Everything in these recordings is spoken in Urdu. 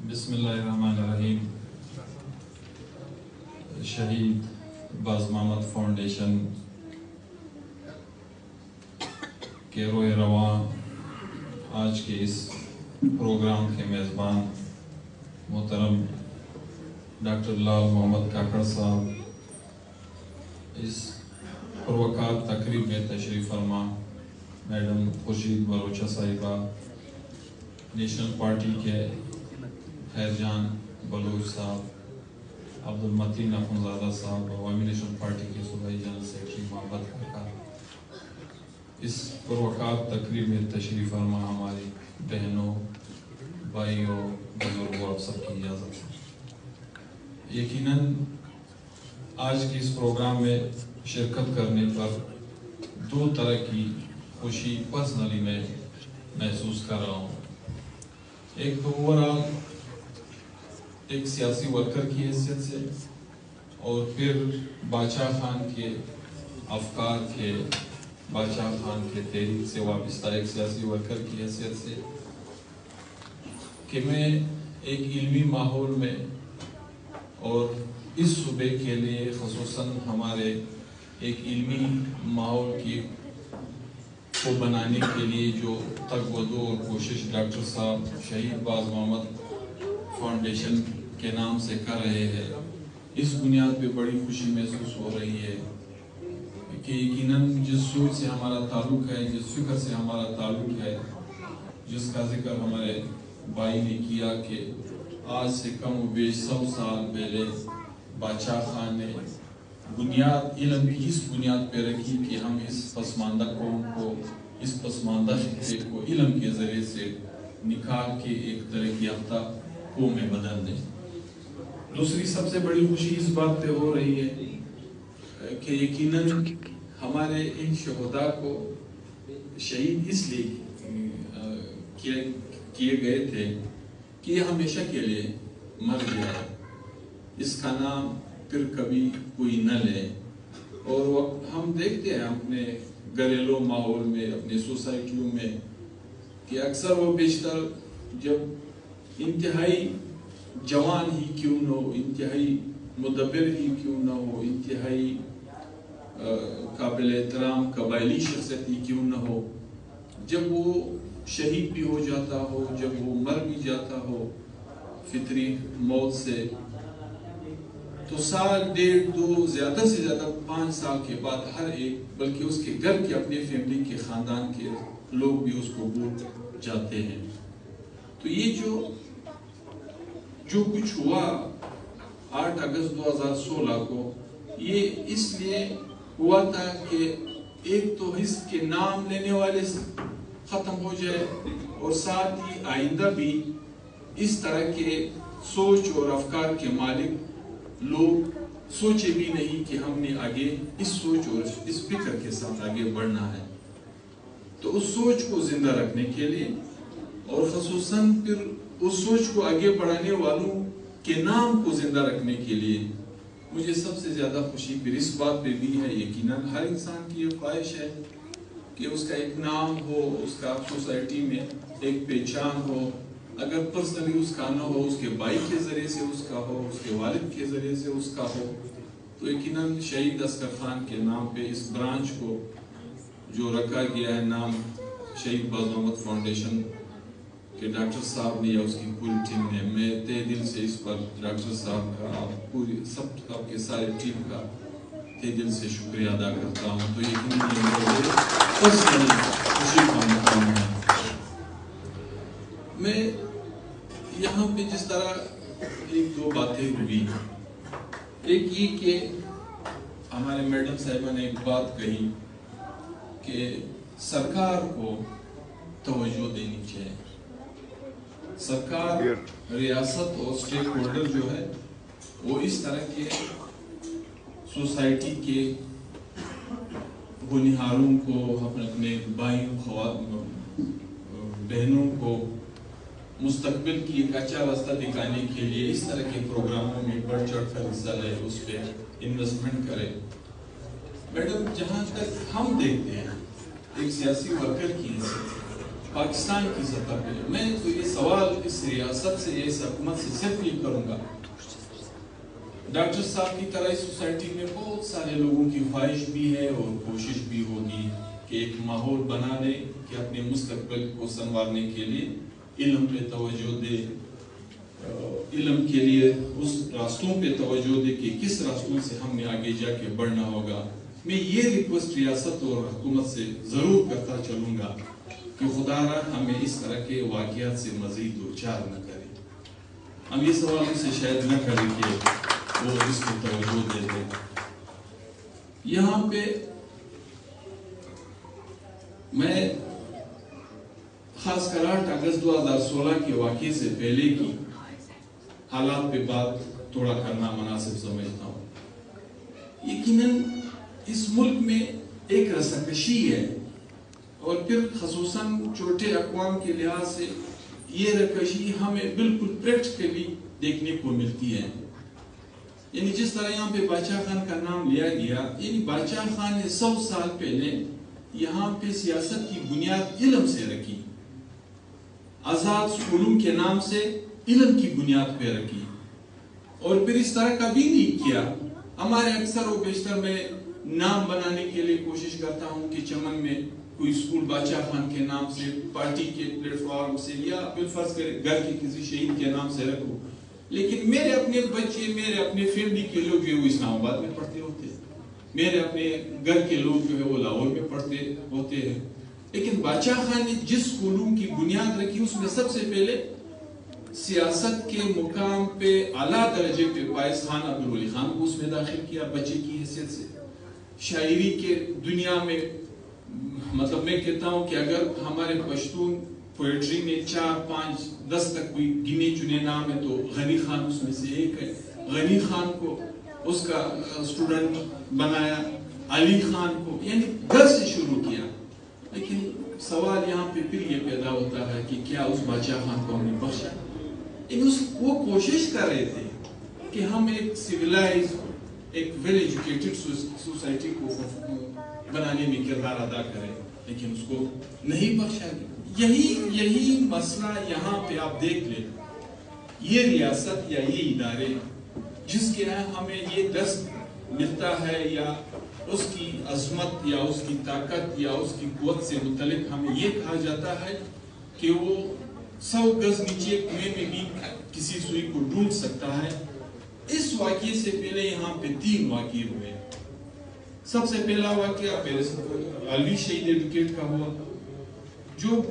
بسم اللہ الرحمن الرحیم. شہید باز محمد فاؤنڈیشن کے روئے رواں آج کے اس پروگرام کے میزبان محترم ڈاکٹر لال محمد کاکڑ صاحب، اس پروقار تقریب میں تشریف فرما میڈم خورشید بلوچہ صاحبہ، نیشنل پارٹی کے خیر جان بلوچ صاحب، عبد المتین اخنزادہ صاحب، عوامی نیشنل پارٹی کے صوبائی جنرل سیکرٹری محمد کاکا، اس پروقار تقریب میں تشریف فرما ہماری بہنوں، بھائیوں، بزرگوں، آپ سب کی اجازت ہے. یقیناً آج کی اس پروگرام میں شرکت کرنے پر دو طرح کی خوشی پرسنلی میں محسوس کر رہا ہوں. ایک تو اوورآل ایک سیاسی ورکر کی حیثیت سے، اور پھر بادشاہ خان کے افکار کے، بادشاہ خان کے تحریک سے وابستہ ایک سیاسی ورکر کی حیثیت سے، کہ میں ایک علمی ماحول میں اور اس صوبے کے لیے خصوصاً ہمارے ایک علمی ماحول کو بنانے کے لیے جو تگ و دو اور کوشش ڈاکٹر صاحب شہید باز محمد فاؤنڈیشن کے نام سے کر رہے ہیں، اس بنیاد پہ بڑی خوشی محسوس ہو رہی ہے کہ یقیناً جس سوچ سے ہمارا تعلق ہے، جس فکر سے ہمارا تعلق ہے، جس کا ذکر ہمارے بھائی نے کیا کہ آج سے کم و بیش 100 سال پہلے بادشاہ خان نے بنیاد علم کی اس بنیاد پہ رکھی کہ ہم اس پسماندہ قوم کو، اس پسماندہ خطے کو علم کے ذریعے سے نکال کے ایک ترقی یافتہ قوم میں بدل دیں. دوسری سب سے بڑی خوشی اس بات پہ ہو رہی ہے کہ یقیناً ہمارے ان شہداء کو شہید اس لیے کیے گئے تھے کہ یہ ہمیشہ کے لیے مر گیا ہے، اس کا نام پھر کبھی کوئی نہ لے. اور ہم دیکھتے ہیں اپنے گھریلو ماحول میں، اپنے سوسائٹیوں میں، کہ اکثر و بیشتر جب انتہائی جوان ہی کیوں نہ ہو، انتہائی مدبر ہی کیوں نہ ہو، انتہائی قابل احترام قبائلی شخصیت ہی کیوں نہ ہو، جب وہ شہید بھی ہو جاتا ہو، جب وہ مر بھی جاتا ہو فطری موت سے، تو سال، 1.5، 2، زیادہ سے زیادہ 5 سال کے بعد ہر ایک، بلکہ اس کے گھر کے، اپنے فیملی کے، خاندان کے لوگ بھی اس کو بھول جاتے ہیں. تو یہ جو کچھ ہوا 8 اگست 2016 کو، یہ اس لیے ہوا تھا کہ ایک تو حزب کے نام لینے والے ختم ہو جائے، اور ساتھ ہی آئندہ بھی اس طرح کے سوچ اور افکار کے مالک لوگ سوچے بھی نہیں کہ ہم نے آگے اس سوچ اور اس فکر کے ساتھ آگے بڑھنا ہے. تو اس سوچ کو زندہ رکھنے کے لیے، اور خصوصاً پھر اس سوچ کو آگے بڑھانے والوں کے نام کو زندہ رکھنے کے لیے مجھے سب سے زیادہ خوشی پھر اس بات پہ بھی ہے. یقیناً ہر انسان کی یہ خواہش ہے کہ اس کا ایک نام ہو، اس کا سوسائٹی میں ایک پہچان ہو. اگر پرسنلی اس کا نہ ہو، اس کے بھائی کے ذریعے سے اس کا ہو، اس کے والد کے ذریعے سے اس کا ہو. تو یقیناً شہید اصغر خان کے نام پہ اس برانچ کو جو رکھا گیا ہے نام شہید باز محمد فاؤنڈیشن کہ ڈاکٹر صاحب نے یا اس کی پوری ٹیم نے، میں تہ دل سے اس پر ڈاکٹر صاحب کا، پوری سب آپ کے سارے ٹیم کا تہ دل سے شکریہ ادا کرتا ہوں. تو یقیناً یہ میرے پرسنلی خوشی کا مقام ہے. میں یہاں پہ جس طرح 1-2 باتیں ہوئی، ایک یہ کہ ہمارے میڈم صاحبہ نے ایک بات کہی کہ سرکار کو توجہ دینی چاہیے. سرکار، ریاست اور سٹیک ہولڈر جو ہے وہ اس طرح کے سوسائٹی کے ہونہاروں کو، اپنے بھائیوں، بہنوں کو مستقبل کی ایک اچھا راستہ دکھانے کے لیے اس طرح کے پروگراموں میں بڑھ چڑھ کر حصہ لے، اس پہ انویسٹمنٹ کرے. میڈم، جہاں تک ہم دیکھتے ہیں ایک سیاسی ورکر کی حیثیت پاکستان کی سطح پہ، میں تو یہ سوال اس ریاست سے یا اس حکومت سے صرف یہ کروں گا، ڈاکٹر صاحب کی طرح اس سوسائٹی میں بہت سارے لوگوں کی خواہش بھی ہے اور کوشش بھی ہوگی کہ ایک ماحول بنا دے کہ اپنے مستقبل کو سنوارنے کے لیے علم پہ توجہ دے، علم کے لیے اس راستوں پہ توجہ دے کہ کس راستوں سے ہم نے آگے جا کے بڑھنا ہوگا۔ میں یہ ریکویسٹ ریاست اور حکومت سے ضرور کرتا چلوں گا کہ خدا را ہمیں اس طرح کے واقعات سے مزید دوچار نہ کرے، ہم یہ سوال سے شاید نہ کریں کہ وہ اس کو توجہ دے دیں۔ یہاں پہ میں خاص کر 8 اگست 2016 کے واقعے سے پہلے کی حالات پہ بات تھوڑا کرنا مناسب سمجھتا ہوں۔ یقیناً اس ملک میں ایک رساکشی ہے اور پھر خصوصاً چھوٹے اقوام کے لحاظ سے یہ رساکشی ہمیں بالکل پریکٹیکلی دیکھنے کو ملتی ہے۔ یعنی جس طرح یہاں پہ بادشاہ خان کا نام لیا گیا، یعنی بادشاہ خان نے 100 سال پہلے یہاں پہ سیاست کی بنیاد علم سے رکھی، آزاد سکولوں کے نام سے علم کی بنیاد پہ رکھی، اور پھر اس طرح کبھی نہیں کیا۔ ہمارے اکثر و بیشتر میں نام بنانے کے لیے کوشش کرتا ہوں کہ چمن میں کوئی سکول بادشاہ خان کے نام سے، پارٹی کے پلیٹ فارم سے، یا بالفرض کرے گھر کے کسی شہید کے نام سے رکھوں، لیکن میرے اپنے بچے، میرے اپنے فیملی کے لوگ جو ہے وہ اسلام آباد میں پڑھتے ہوتے ہیں، میرے اپنے گھر کے لوگ جو ہے وہ لاہور میں پڑھتے ہوتے ہیں، لیکن بادشاہ خان نے جس سکولوں کی بنیاد رکھی اس میں سب سے پہلے سیاست کے مقام پہ اعلیٰ درجے پہ پائز خان عبدالولی خان کو اس میں داخل کیا بچے کی حیثیت سے۔ شاعری کے دنیا میں مطلب میں کہتا ہوں کہ اگر ہمارے پشتون پوئٹری میں 4 5 10 تک کوئی گنے چنے نام ہے تو غنی خان اس میں سے ایک ہے۔ غنی خان کو اس کا اسٹوڈنٹ بنایا، علی خان کو، یعنی گھر سے شروع کیا۔ لیکن سوال یہاں پہ پھر یہ پیدا ہوتا ہے کہ کیا اس بادشاہ خان کو ہم نے بخشا؟ وہ کوشش کر رہے تھے کہ ہم ایک سیولائز، ایک ویل ایجوکیٹڈ سوسائٹی کو بنانے میں کردار ادا کریں، لیکن اس کو نہیں بخشا گیا۔ یہی مسئلہ یہاں پہ آپ دیکھ لیں، یہ ریاست یا یہ ادارے جس کے ہمیں یہ درس ملتا ہے یا اس کی عظمت یا اس کی طاقت یا اس کی قوت سے متعلق ہمیں یہ کہا جاتا ہے کہ وہ 100 گز نیچے کنویں میں بھی کسی سوئی کو ڈھونڈ سکتا ہے۔ اس واقعے سے پہلے یہاں پہ 3 واقعے ہوئے۔ سب سے پہلا واقعہ علوی شہید ایڈوکیٹ کا ہوا، جو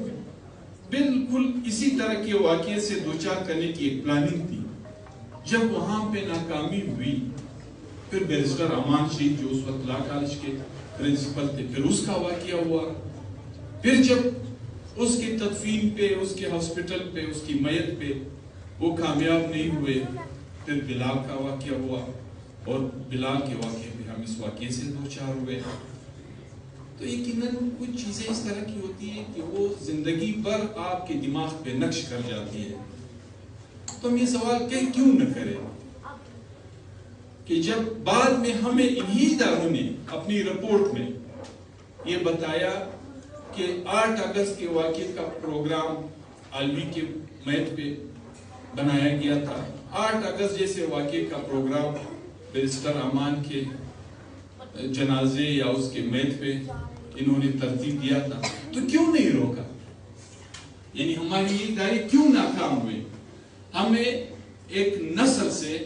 بالکل اسی طرح کے واقعے سے دوچار کرنے کی ایک پلاننگ تھی۔ جب وہاں پہ ناکامی ہوئی، پھر بیرسٹر امان شہید جو اس وقت لا کالج کے پرنسپل تھے، پھر اس کا واقعہ ہوا۔ پھر جب اس کی تدفین پہ، اس کے ہاسپٹل پہ، اس کی میت پہ وہ کامیاب نہیں ہوئے، پھر بلال کا واقعہ ہوا، اور بلال کے واقعے پہ ہم اس واقعے سے دوچار ہوئے۔ تو یقیناً کچھ چیزیں اس طرح کی ہوتی ہیں کہ وہ زندگی بھر آپ کے دماغ پہ نقش کر جاتی ہے۔ تو ہم یہ سوال کیوں نہ کریں کہ جب بعد میں ہمیں انہی اداروں نے اپنی رپورٹ میں یہ بتایا کہ 8 اگست کے واقعے کا پروگرام علوی کے میت پہ بنایا گیا تھا، 8 اگست جیسے واقعے کا پروگرام بیرسٹر امان کے جنازے یا اس کے میت پہ انہوں نے ترتیب دیا تھا، تو کیوں نہیں روکا؟ یعنی ہماری یہ ادارے کیوں ناکام ہوئے؟ ہمیں ایک نسل سے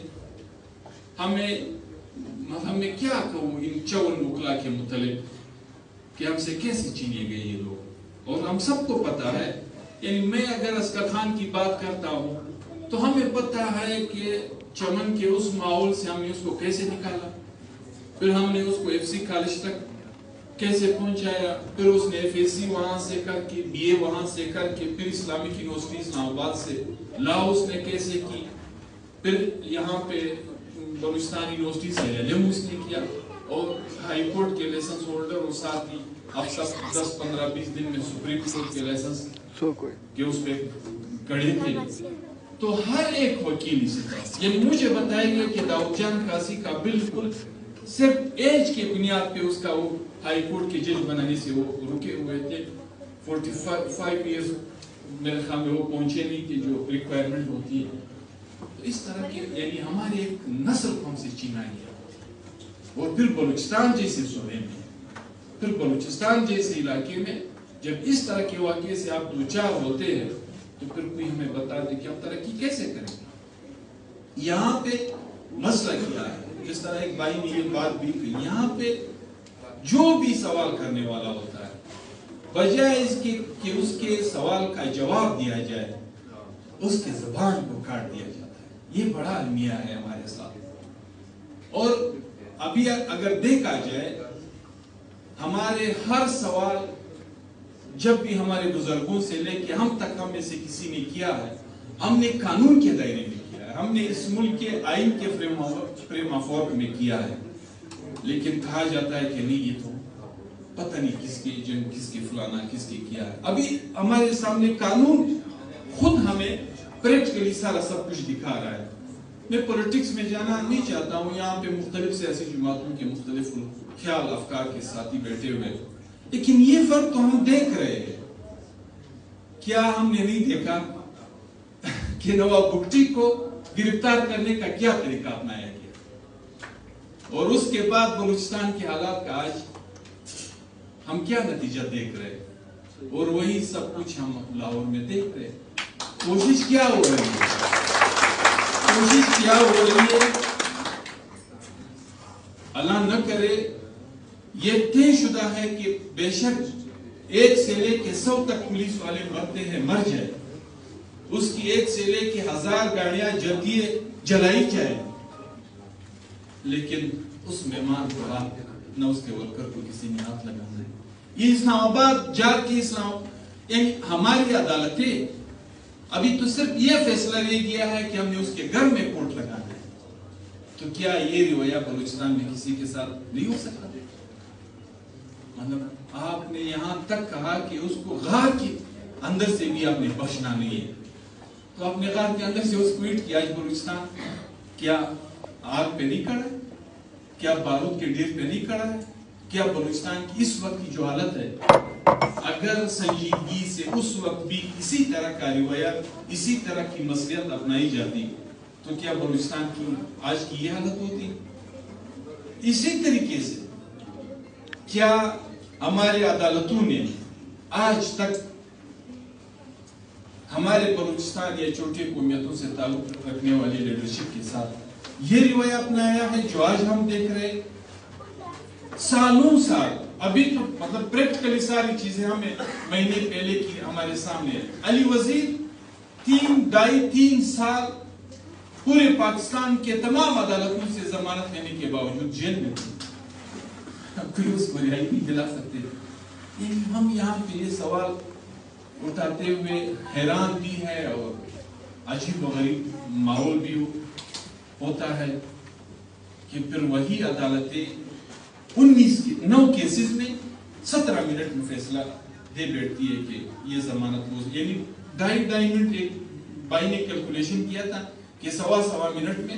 ہمیں کیا کہوں ان 54 وکلا کے متعلق کہ ہم سے کیسے چینے گئے یہ لوگ؟ اور ہم سب کو پتا ہے، یعنی میں اگر اسکر خان کی بات کرتا ہوں تو ہمیں پتا ہے کہ چمن کے اس ماحول سے ہم نے اس کو کیسے نکالا، پھر ہم نے اس کو ایف سی کالج تک کیسے پہنچایا، پھر اس نے ایف ایس سی وہاں سے کر کے، بی اے وہاں سے کر کے، پھر اسلامک یونیورسٹی اسلام آباد سے لا اس نے کیسے کی، پھر یہاں پہ بلوچستان یونیورسٹی سے LLM اس نے کیا، اور ہائی کورٹ کے لیسنس ہولڈر، اور ساتھ ہی اب سب 10 15 20 دن میں سپریم کورٹ کے لیسنس کہ اس پہ کڑے تھے۔ تو ہر ایک وکیل سے یعنی مجھے بتایا گیا کہ داؤد جان قاضی کا بالکل صرف ایج کی بنیاد پہ اس کا وہ ہائی کورٹ کے جج بنانے سے وہ رکے ہوئے تھے، 45 ایئرز میرے خیال میں وہ پہنچے نہیں کہ جو ریکوائرمنٹ ہوتی ہے. تو اس طرح کے یعنی ہمارے ایک نسل کو ہم سے چھینا گیا. اور پھر بلوچستان جیسے صوبے میں, پھر بلوچستان جیسے علاقے میں جب اس طرح کے واقعے سے آپ دوچار ہوتے ہیں تو پھر کوئی ہمیں بتا دے کہ ہم ترقی کیسے کریں گے. یہاں پہ مسئلہ کیا ہے, جس طرح ایک بھائی نے یہ بات بھی کہی, یہاں پہ جو بھی سوال کرنے والا ہوتا ہے بجائے اس کے کہ اس کے سوال کا جواب دیا جائے اس کے زبان کو کاٹ دیا جاتا ہے. یہ بڑا المیہ ہے ہمارے ساتھ. اور ابھی اگر دیکھا جائے ہمارے ہر سوال جب بھی ہمارے بزرگوں سے لے کے ہم تک ہم میں سے کسی نے کیا ہے, ہم نے قانون کے دائرے میں کیا ہے, ہم نے اس ملک کے آئین کے فریم آف ورک میں کیا ہے. لیکن کہا جاتا ہے کہ نہیں یہ تو پتہ نہیں کس کے ایجنٹ, کس کے فلانا, کس کے کیا ہے. ابھی ہمارے سامنے قانون خود ہمیں پریکٹیکلی سارا سب کچھ دکھا رہا ہے. میں پولیٹکس میں جانا نہیں چاہتا ہوں, یہاں پہ مختلف سیاسی جماعتوں کے مختلف خیال افکار کے ساتھی بیٹھے ہوئے, لیکن یہ فرق تو ہم دیکھ رہے ہیں. کیا ہم نے نہیں دیکھا کہ نواب بگٹی کو گرفتار کرنے کا کیا طریقہ اپنایا گیا, اور اس کے بعد بلوچستان کے حالات کا آج ہم کیا نتیجہ دیکھ رہے ہیں, اور وہی سب کچھ ہم لاہور میں دیکھ رہے ہیں. کوشش کیا ہو رہی ہے, کوشش کیا ہو رہی ہے, اللہ نہ کرے یہ طے شدہ ہے کہ بے شک 1 سے لے کے 100 تک پولیس والے مرتے ہیں, مر جائے, اس کی 1 سے لے کے 1000 گاڑیاں جلائی جائے, لیکن اس مہمان کو نہ اس کے ورکر کو کسی نے ہاتھ لگانا ہے. یہ اسلام آباد جا کے یعنی ہماری عدالتیں ابھی تو صرف یہ فیصلہ لے گیا ہے کہ ہم نے اس کے گھر میں کوٹ لگانا ہے. تو کیا یہ رویہ بلوچستان میں کسی کے ساتھ نہیں ہو سکتا؟ مطلب آپ نے یہاں تک کہا کہ اس کو غار کے اندر سے بھی آپ نے بخشنا نہیں ہے, تو آپ نے غار کے اندر سے اس کو ہٹ کیا. آج بلوچستان کیا آگ پہ نہیں کھڑا ہے, کیا بارود کے ڈھیر پہ نہیں کھڑا ہے؟ کیا بلوچستان کی اس وقت کی جو حالت ہے, اگر سنجیدگی سے اس وقت بھی اسی طرح کا رویہ, اسی طرح کی مسئلیت اپنائی جاتی تو کیا بلوچستان کی آج کی یہ حالت ہوتی؟ اسی طریقے سے کیا ہمارے عدالتوں نے آج تک ہمارے بلوچستان یا چھوٹی قومیتوں سے تعلق رکھنے والی لیڈرشپ کے ساتھ یہ رویہ اپنایا ہے جو آج ہم دیکھ رہے سالوں سال؟ ابھی تو مطلب پریکٹیکلی ساری چیزیں ہمیں مہینے پہلے کی ہمارے سامنے ہے. علی وزیر 3 سال پورے پاکستان کے تمام عدالتوں سے ضمانت لینے کے باوجود جیل میں تھے, کوئی اس کو رہائی نہیں دلا سکتے. یعنی ہم یہاں پہ یہ سوال اٹھاتے ہوئے حیران بھی ہے اور عجیب و غریب ماحول بھی ہوتا ہے کہ پھر وہی عدالتیں 9 کیسز میں 17 منٹ میں فیصلہ دے بیٹھتی ہے کہ یہ ضمانت یعنی 2.5 منٹ ایک بھائی نے کیلکولیشن کیا تھا کہ 1.25 منٹ میں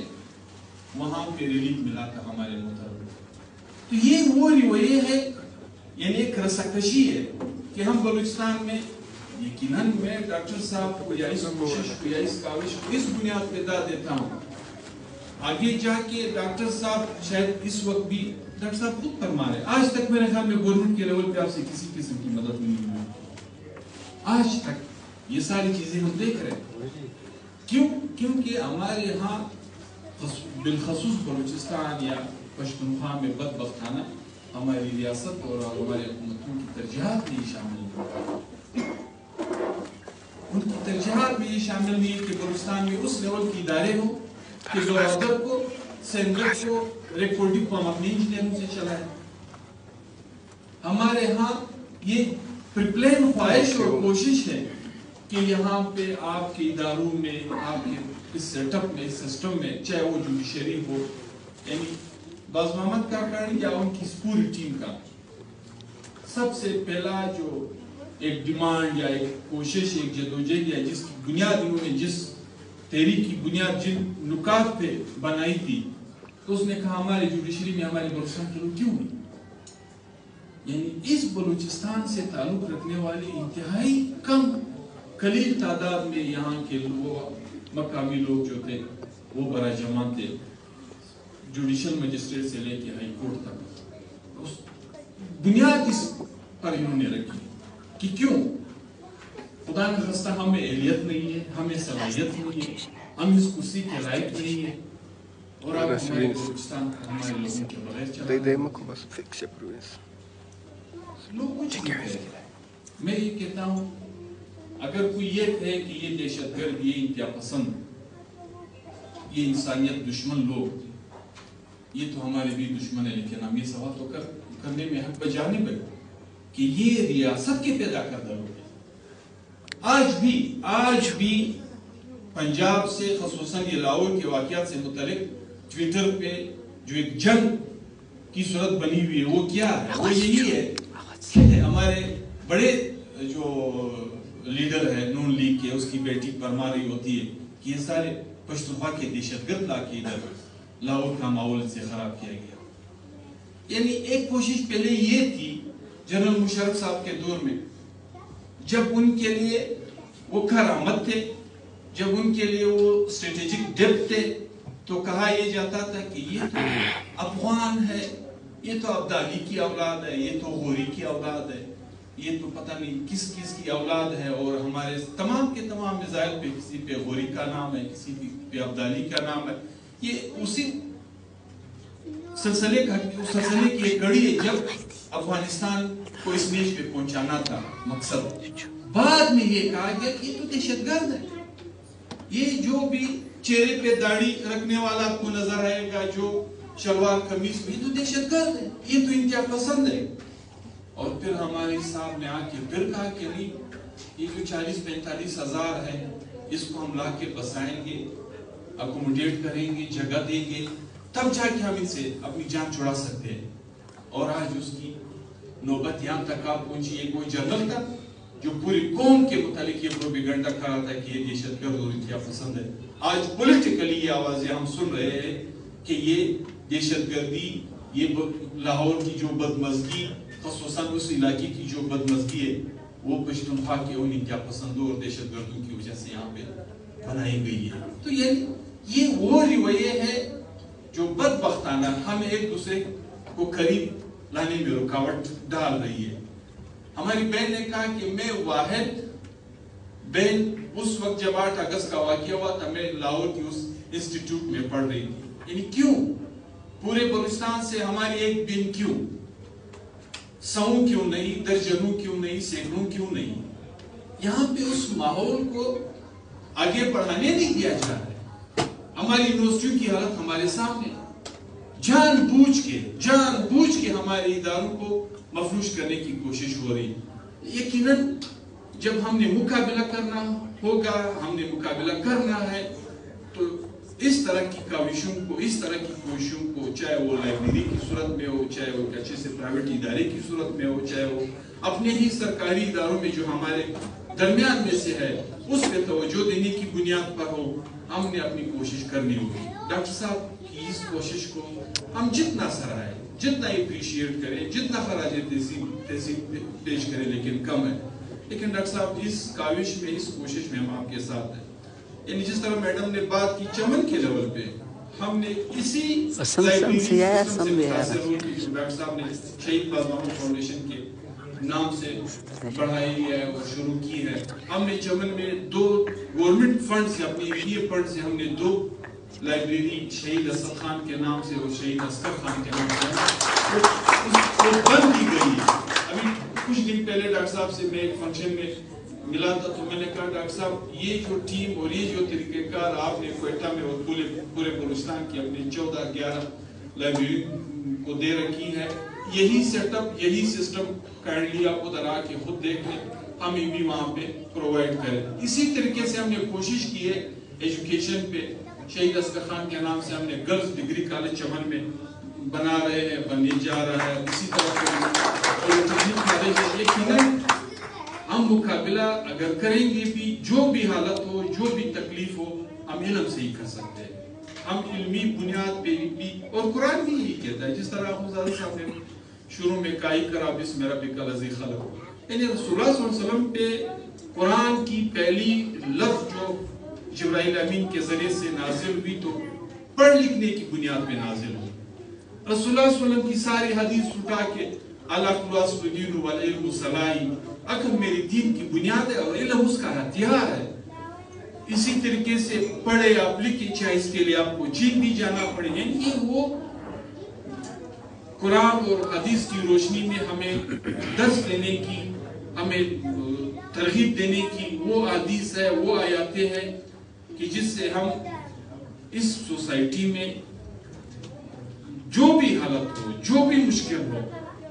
وہاں پہ ریلیف ملا تھا ہمارے محترم. تو یہ وہ رویے ہے, یعنی ایک رساکشی ہے کہ ہم بلوچستان میں یقیناً میں ڈاکٹر صاحب کو یا اس کوشش کو یا اس کاوش کو اس بنیاد پہ داد دیتا ہوں. آگے جا کے ڈاکٹر صاحب شاید اس وقت بھی ڈاکٹر صاحب خود فرما رہے, آج تک میرے خیال میں گورنمنٹ کے لیول پہ آپ سے کسی قسم کی مدد نہیں ہوئی آج تک. یہ ساری چیزیں ہم دیکھ رہے ہیں. کیونکہ ہمارے ہاں بالخصوص بلوچستان یا پشتونخوا میں بدبختانہ ہماری ریاست اور ہمارے حکومتوں کی ترجیحات میں یہ شامل نہیں. ان کی ترجیحات میں یہ شامل نہیں ہے کہ بلوچستان میں اس لیول کی ادارے ہوں کہ زورادر کو, سینگر کو, ریکارڈنگ کو ہم اپنے انجینئروں سے چلائیں. ہمارے ہاں یہ پرپلین خواہش اور کوشش ہے کہ یہاں پہ آپ کے اداروں میں, آپ کے اس سیٹ اپ میں, اس سسٹم میں, چاہے وہ جوڈیشری ہو, یعنی باز محمد کاکڑ یا ان کی پوری ٹیم کا سب سے پہلا جو ایک ڈیمانڈ یا ایک کوشش, ایک جدوجہد یا جس کی بنیاد انہوں نے جس تحریک کی بنیاد جن نکات پہ بنائی تھی, تو اس نے کہا ہمارے جوڈیشری میں ہمارے بلوچستان کے لوگ کیوں نہیں. یعنی اس بلوچستان سے تعلق رکھنے والے انتہائی قلیل تعداد میں یہاں کے مقامی لوگ جو تھے وہ برا جمع تھے، جوڈیشل مجسٹریٹ سے لے کے ہائی کورٹ تک. اس بنیاد اس پر انہوں نے رکھی کہ کیوں خدا نخواستہ ہمیں اہلیت نہیں ہے، ہمیں صلاحیت نہیں ہے، ہم اس کرسی کے لائق نہیں ہے، اور آپ ہمارے بلوچستان کو ہمارے لوگوں کے بغیر چلا رہے ہیں. لوگ کچھ نہیں کہتے. میں یہ کہتا ہوں اگر کوئی یہ کہے کہ یہ دہشت گرد، یہ انتہا پسند، یہ انسانیت دشمن لوگ، یہ تو ہمارے بھی دشمن ہے، لیکن ہم یہ سوال تو کرنے میں حق بجانب ہے کہ یہ ریاست کے پیدا کردہ لوگ ہیں. آج بھی پنجاب سے خصوصاً یہ لاہور کے واقعات سے متعلق ٹویٹر پہ جو ایک جنگ کی صورت بنی ہوئی ہے وہ کیا ہے؟ وہ یہی ہے کہ ہمارے بڑے جو لیڈر ہے نون لیگ کے، اس کی بیٹی فرما رہی ہوتی ہے کہ یہ سارے پشتونخوا کے دہشت گرد لا کے ادھر لاہور کا ماحول سے خراب کیا گیا. یعنی ایک کوشش پہلے یہ تھی جنرل مشرف صاحب کے دور میں، جب ان کے لیے وہ کرامت تھے، جب ان کے لیے وہ اسٹریٹجک ڈیپتھ تھے، تو کہا یہ جاتا تھا کہ یہ تو افغان ہے، یہ تو عبدالی کی اولاد ہے، یہ تو غوری کی اولاد ہے، یہ تو پتہ نہیں کس کس کی اولاد ہے، اور ہمارے تمام کے تمام میزائل پہ کسی پہ غوری کا نام ہے، کسی پہ عبدالی کا نام ہے. یہ اسی سلسلے کی ایک کڑی ہے جب افغانستان کو اس نیچ پہ پہنچانا تھا مقصد. بعد میں یہ کہا گیا کہ یہ تو دہشت گرد ہے. یہ جو بھی چہرے پہ داڑھی رکھنے والا آپ کو نظر آئے گا، جو شلوار قمیص میں، یہ تو دہشت گرد ہے، یہ تو انتہا پسند ہے. اور پھر ہمارے صاحب نے آ کے پھر کہا کہ نہیں، یہ جو 40-45 ہزار ہے اس کو ہم لا کے بسائیں گے، اکوموڈیٹ کریں گے، جگہ دیں گے، تب جا کے ہم ان سے اپنی جان چھڑا سکتے ہیں. اور آج اس کی نوبت یہاں تک آپ پہنچی. یہ کوئی جنرل تھا جو پوری قوم کے متعلق یہ پروپیگنڈا کر رہا تھا کہ یہ دہشت گرد اور انتہا پسند ہے. آج پولیٹیکلی یہ آوازیں ہم سن رہے ہیں کہ یہ دہشت گردی، یہ لاہور کی جو بدمزگی، خصوصاً اس علاقے کی جو بدمزگی ہے، وہ پشتونخوا کے ان انتہا پسندوں اور دہشت گردوں کی وجہ سے یہاں پہ بنائی گئی ہے. تو یہ وہ رویے ہے جو بدبختانہ ہمیں ایک دوسرے کو قریب لانے میں رکاوٹ ڈال رہی ہے. ہماری بہن نے کہا کہ میں واحد بہن اس وقت جب 8 اگست کا واقعہ ہوا تھا، میں لاہور کی اس انسٹیٹیوٹ میں پڑھ رہی تھی. یعنی کیوں پورے بلوچستان سے ہماری ایک بہن کیوں، 100 کیوں نہیں، درجنوں کیوں نہیں، سینکڑوں کیوں نہیں؟ یہاں پہ اس ماحول کو آگے بڑھانے نہیں دیا جا رہا ہے. ہماری یونیورسٹیوں کی حالت ہمارے سامنے، جان بوجھ کے ہمارے اداروں کو مفروش کرنے کی کوشش ہو رہی. یقیناً جب ہم نے مقابلہ کرنا ہوگا، ہم نے مقابلہ کرنا ہے، تو اس طرح کی کاوشوں کو، اس طرح کی کوششوں کو، چاہے وہ لائبریری کی صورت میں ہو، چاہے وہ اچھے سے پرائیویٹ ادارے کی صورت میں ہو، چاہے وہ اپنے ہی سرکاری اداروں میں جو ہمارے درمیان میں سے ہے اس پہ توجہ دینے کی بنیاد پر ہو، ہم نے اپنی کوشش کرنی ہوگی. ڈاکٹر صاحب کی اس کوشش کو ہم جتنا سراہیں، جتنا اپریشیٹ کریں، جتنا خراج تحسین پیش کریں، لیکن کم ہے. لیکن ڈاکٹر صاحب اس کاوش میں، اس کوشش میں ہم آپ کے ساتھ ہیں. یعنی جس طرح میڈم نے بات کی چمن کے لیول پہ، ہم نے اسی لائبریری سسٹم سے متاثر ہو کے جو ڈاکٹر صاحب نے شہید باز محمد فاؤنڈیشن کے نام سے پڑھائی ہے اور شروع کی ہے. ہم نے چمن میں 2 گورنمنٹ فنڈ سے، اپنی ایریا فنڈ سے ہم نے 2 لائبریری شہید اسد خان کے نام سے اور شہید اصغر خان کے نام سے بند کی گئی ہے. ابھی کچھ دن پہلے ڈاکٹر صاحب سے میں ایک فنکشن میں ملا تھا، تو میں نے کہا ڈاکٹر صاحب یہ جو ٹیم اور یہ جو طریقہ کار آپ نے کوئٹہ میں اور پورے بلوچستان کی اپنے 14-11 لائبریری کو دے رکھی ہے، یہی سیٹ اپ، یہی سسٹم کائنڈلی آپ ادھر آ کے خود دیکھ لیں، ہمیں بھی وہاں پہ پرووائڈ کریں. اسی طریقے سے ہم نے کوشش کی ہے ایجوکیشن پہ. شہید اصغر خان کے نام سے ہم نے گرلز ڈگری کالج چمن میں بنا رہے ہیں، بننے جا رہا ہے. اسی طرح ہم مقابلہ اگر کریں گے بھی، جو بھی حالت ہو، جو بھی تکلیف ہو، ہم علم سے ہی کر سکتے ہیں. ہم علمی بنیاد پہ بھی، اور قرآن بھی یہی کہتا ہے، جس طرح اخوزادہ صاحب نے شروع میں کہا کرا بسم ربک الذی خلق، یعنی رسول اللہ صلی اللہ علیہ وسلم پہ قرآن کی پہلی لفظ جو جبرائیل امین کے ذریعے سے نازل ہوئی تو پڑھ لکھنے کی بنیاد پہ نازل ہوئی. رسول اللہ صلی اللہ علیہ وسلم کی ساری حدیث اٹھا کے اللہ خلاص الدین والعلم صلاحی اگر میری دین کی بنیاد ہے اور علم اس کا ہتھیار ہے. اسی طریقے سے پڑھے آپ لکھے چاہے اس کے لیے آپ کو چین بھی جانا پڑے. یعنی وہ قرآن اور حدیث کی روشنی میں ہمیں درس دینے کی, ہمیں ترغیب دینے کی وہ حدیث ہے, وہ آیاتیں ہیں کہ جس سے ہم اس سوسائٹی میں جو بھی حالت ہو, جو بھی مشکل ہو,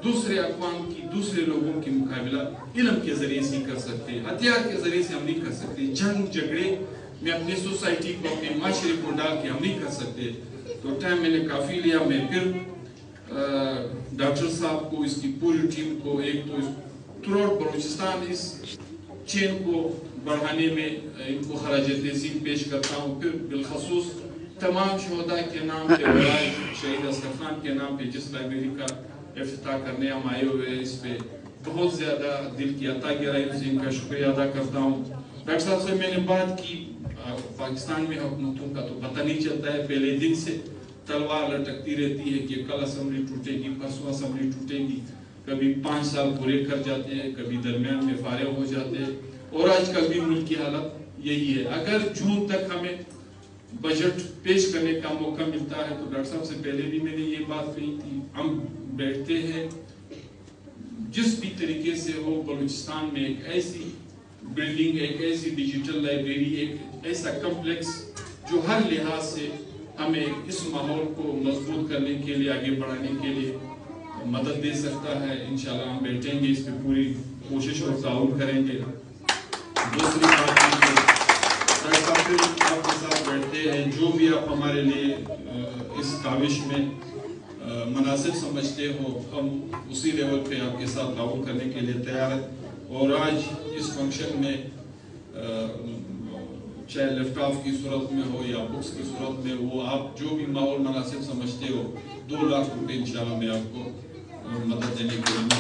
دوسرے اقوام کی, دوسرے لوگوں کی مقابلہ علم کے ذریعے سے کر سکتے, ہتھیار کے ذریعے سے ہم نہیں کر سکتے. جنگ جھگڑے میں اپنی سوسائٹی کو, اپنے معاشرے کو ڈال کے ہم نہیں کر سکتے. تو ٹائم میں نے کافی لیا. میں پھر ڈاکٹر صاحب کو, اس کی پوری ٹیم کو, ایک تو تھرو آؤٹ بلوچستان اس چین کو بڑھانے میں ان کو خراج تحسین پیش کرتا ہوں. پھر بالخصوص تمام شہداء کے نام پہ, شہید اصغر خان کے نام پہ جس لائبریری کا افتتاح کرنے ہم آئے ہوئے, اس پہ بہت زیادہ دل کی عطا گہرائی سے ان کا شکریہ ادا کرتا ہوں. ڈاکٹر صاحب سے میں نے بات کی, پاکستان میں حکومتوں کا تو پتہ نہیں چلتا ہے, پہلے دن سے تلوار لٹکتی رہتی ہے کہ کل اسمبلی ٹوٹے گی, پرسوں اسمبلی ٹوٹے گی, کبھی 5 سال پورے کر جاتے ہیں, کبھی درمیان میں فارغ ہو جاتے ہیں. اور آج کل بھی ملک کی حالت یہی ہے. اگر جون تک ہمیں بجٹ پیش کرنے کا موقع ملتا ہے تو ڈاکٹر صاحب سے پہلے بھی میں نے یہ بات کہی تھی, ہم بیٹھتے ہیں جس بھی طریقے سے ہو بلوچستان میں ایک ایسی بلڈنگ, ایک ایسی ڈیجیٹل لائبریری, ایک ایسا کمپلیکس جو ہر لحاظ سے ہمیں اس ماحول کو مضبوط کرنے کے لیے, آگے بڑھانے کے لیے مدد دے سکتا ہے. انشاءاللہ ہم بیٹھیں گے, اس پہ پوری کوشش اور تعاون کریں گے. دوسری بات آپ کے ساتھ بیٹھتے ہیں, جو بھی آپ ہمارے لیے اس کاوش میں مناسب سمجھتے ہو, ہم اسی لیول پہ آپ کے ساتھ تعاون کرنے کے لیے تیار ہیں. اور آج اس فنکشن میں چاہے لیفٹ آف کی صورت میں ہو یا بکس کی صورت میں, وہ آپ جو بھی ماحول مناسب سمجھتے ہو, 2 لاکھ روپے انشاءاللہ میں آپ کو مدد دینے کے لیے